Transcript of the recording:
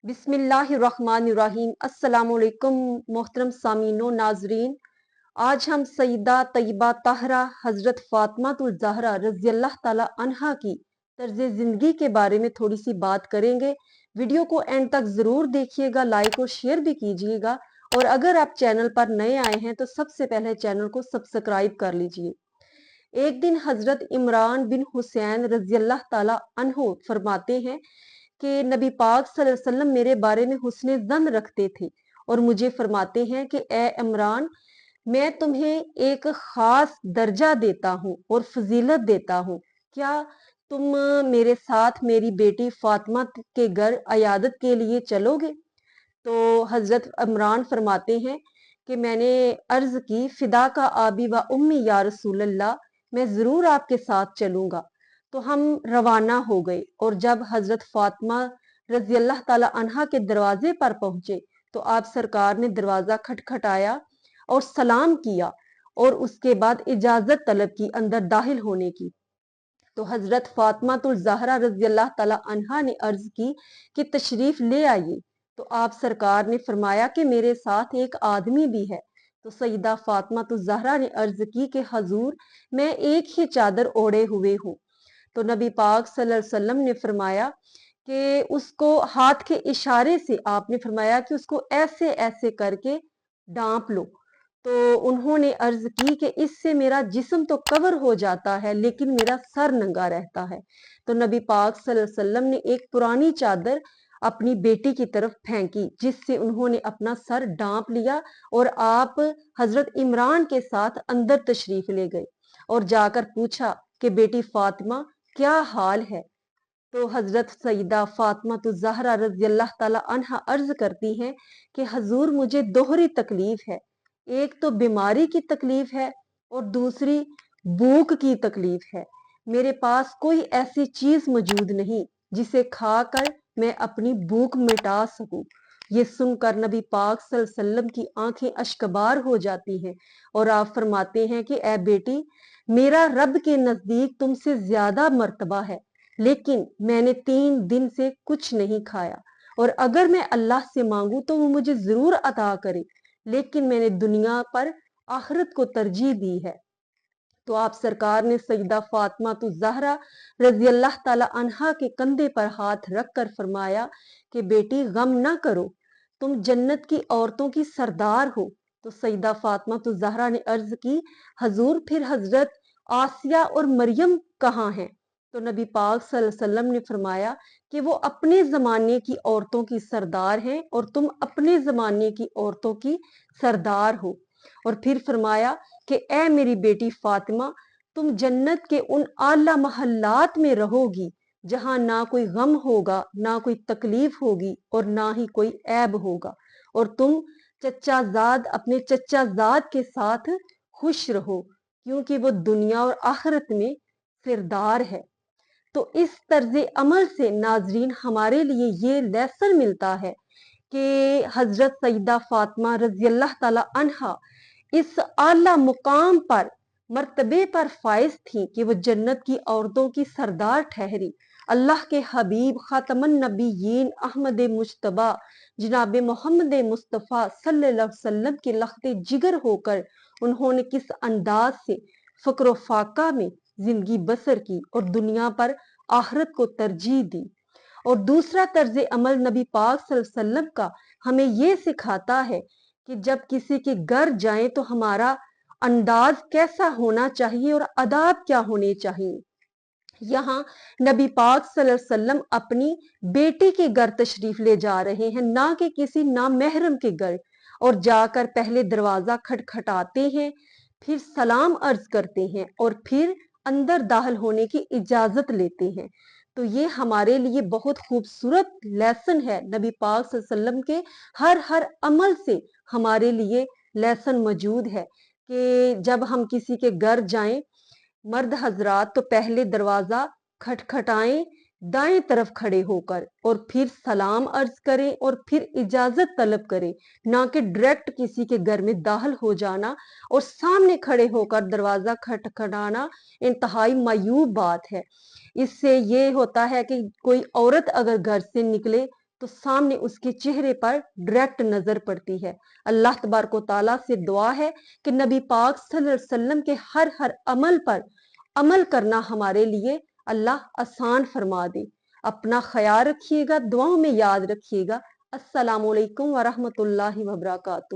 बिस्मिल्लाहिर्रहमानिर्रहीम। अस्सलामुअलैकुम मोहतरम सामीनो नाजरीन। आज हम सईदा तैयबा ताहरा हजरत फातिमातुल ज़हरा रज़ियल्लाहु ताला अन्हा की तर्ज जिंदगी के बारे में थोड़ी सी बात करेंगे। वीडियो को एंड तक जरूर देखिएगा, लाइक और शेयर भी कीजिएगा। और अगर आप चैनल पर नए आए हैं तो सबसे पहले चैनल को सब्सक्राइब कर लीजिए। एक दिन हजरत इमरान बिन हुसैन रज़ियल्लाहु ताला अन्हु फरमाते हैं कि नबी पाक सल्लल्लाहु अलैहि वसल्लम मेरे बारे में हुस्न ज़न रखते थे और मुझे फरमाते हैं कि ए इमरान, मैं तुम्हें एक खास दर्जा देता हूँ और फजीलत देता हूँ। क्या तुम मेरे साथ मेरी बेटी फातिमा के घर अयादत के लिए चलोगे? तो हजरत इमरान फरमाते हैं कि मैंने अर्ज की, फिदा का आबी व उम्मी या रसूल अल्लाह, मैं जरूर आपके साथ चलूंगा। तो हम रवाना हो गए और जब हजरत फातिमा रजी अल्लाह ताला अन्हा के दरवाजे पर पहुंचे तो आप सरकार ने दरवाजा खटखटाया और सलाम किया और उसके बाद इजाजत तलब की अंदर दाखिल होने की। तो हजरत फातिमातुल ज़हरा रजी अल्लाह ताला अन्हा ने अर्ज की कि तशरीफ ले आइए। तो आप सरकार ने फरमाया कि मेरे साथ एक आदमी भी है। तो सईदा फातिमातुल ज़हरा ने अर्ज की कि हजूर, मैं एक ही चादर ओढ़े हुए हूँ। तो नबी पाक सल्लल्लाहु अलैहि वसल्लम ने फरमाया कि उसको हाथ के इशारे से आपने फरमाया कि उसको ऐसे ऐसे करके डांप लो। तो उन्होंने अर्ज की कि इससे मेरा जिस्म तो कवर हो जाता है लेकिन मेरा सर नंगा रहता है। तो नबी पाक सल्लल्लाहु अलैहि वसल्लम ने एक पुरानी चादर अपनी बेटी की तरफ फेंकी जिससे उन्होंने अपना सर ढांप लिया और आप हजरत इमरान के साथ अंदर तशरीफ ले गए और जाकर पूछा कि बेटी फातिमा, क्या हाल है? तो हजरत सईदा फातिमा तो ज़हरा रज़ी अल्लाह ताला अन्हा अर्ज करती हैं कि हजूर, मुझे दोहरी तकलीफ है। एक तो बीमारी की तकलीफ है और दूसरी भूख की तकलीफ है। मेरे पास कोई ऐसी चीज मौजूद नहीं जिसे खाकर मैं अपनी भूख मिटा सकूं। ये सुनकर नबी पाक सल्लल्लाहु अलैहि वसल्लम की आंखें अश्कबार हो जाती हैं और आप फरमाते हैं कि ए बेटी, मेरा रब के नजदीक तुमसे ज्यादा मर्तबा है, लेकिन मैंने 3 दिन से कुछ नहीं खाया और अगर मैं अल्लाह से मांगू तो वो मुझे जरूर अता करे, लेकिन मैंने दुनिया पर आखिरत को तरजीह दी है। तो आप सरकार ने सईदा फातिमा तो ज़हरा रजी अल्लाह ताला अन्हा के कंधे पर हाथ रखकर फरमाया कि बेटी, गम ना करो, तुम जन्नत की औरतों की सरदार हो। तो सईदा फातिमा तो ज़हरा ने अर्ज की, हजूर, फिर हजरत आसिया और मरियम कहाँ हैं? तो नबी पाक सल्लल्लाहु अलैहि वसल्लम ने फरमाया कि वो अपने जमाने की औरतों की सरदार हैं और तुम अपने जमाने की औरतों की सरदार हो। और फिर फरमाया कि ए मेरी बेटी फातिमा, तुम जन्नत के उन आला महल्लात में रहोगी जहां ना कोई गम होगा, ना कोई तकलीफ होगी और ना ही कोई ऐब होगा, और तुम चच्चाजाद अपने चच्चाजाद के साथ खुश रहो क्योंकि वो दुनिया और आखिरत में सिरदार है। तो इस तर्ज अमल से नाजरीन हमारे लिए ये लेसन मिलता है कि हजरत सईदा फातिमा रजी अल्लाह ताला अन्हा इस आला मुकाम पर मर्तबे पर फाइज थी कि वो जन्नत की औरतों की सरदार ठहरी। अल्लाह के हबीब खातमन नबीयीन अहमद मुश्तबा जनाब मोहम्मद मुस्तफ़ा सल्लल्लाहु अलैहि वसल्लम के लख्ते जिगर होकर उन्होंने किस अंदाज से फक्र फाका में जिंदगी बसर की और दुनिया पर आखिरत को तरजीह दी। और दूसरा तर्ज अमल नबी पाक सल्लल्लाहु अलैहि वसल्लम का हमें ये सिखाता है कि जब किसी के घर जाएं तो हमारा अंदाज कैसा होना चाहिए और आदाब क्या होने चाहिए। यहाँ नबी पाक सल्लल्लाहु अलैहि वसल्लम अपनी बेटी के घर तशरीफ ले जा रहे हैं, ना कि किसी नामहरम के घर, और जाकर पहले दरवाजा खटखटाते हैं, फिर सलाम अर्ज करते हैं और फिर अंदर दाखिल होने की इजाजत लेते हैं। तो ये हमारे लिए बहुत खूबसूरत लेसन है। नबी पाक सल्लल्लाहु अलैहि वसल्लम के हर अमल से हमारे लिए लेसन मौजूद है कि जब हम किसी के घर जाएं, मर्द हजरात तो पहले दरवाजा खटखटाएं दाएं तरफ खड़े होकर और फिर सलाम अर्ज करें और फिर इजाजत तलब करें, ना कि डायरेक्ट किसी के घर में दाखिल हो जाना और सामने खड़े होकर दरवाजा खटखटाना इंतहाई मायूब बात है। इससे ये होता है कि कोई औरत अगर घर से निकले تو سامنے اس کے چہرے پر ڈائریکٹ نظر پڑتی ہے۔ اللہ تبارک و تعالیٰ سے دعا ہے کہ نبی پاک صلی اللہ علیہ وسلم کے ہر عمل پر عمل کرنا ہمارے لیے اللہ آسان فرما دے۔ اپنا خیال رکھیے گا، دعاؤں میں یاد رکھیے گا۔ السلام علیکم ورحمۃ اللہ وبرکاتہ۔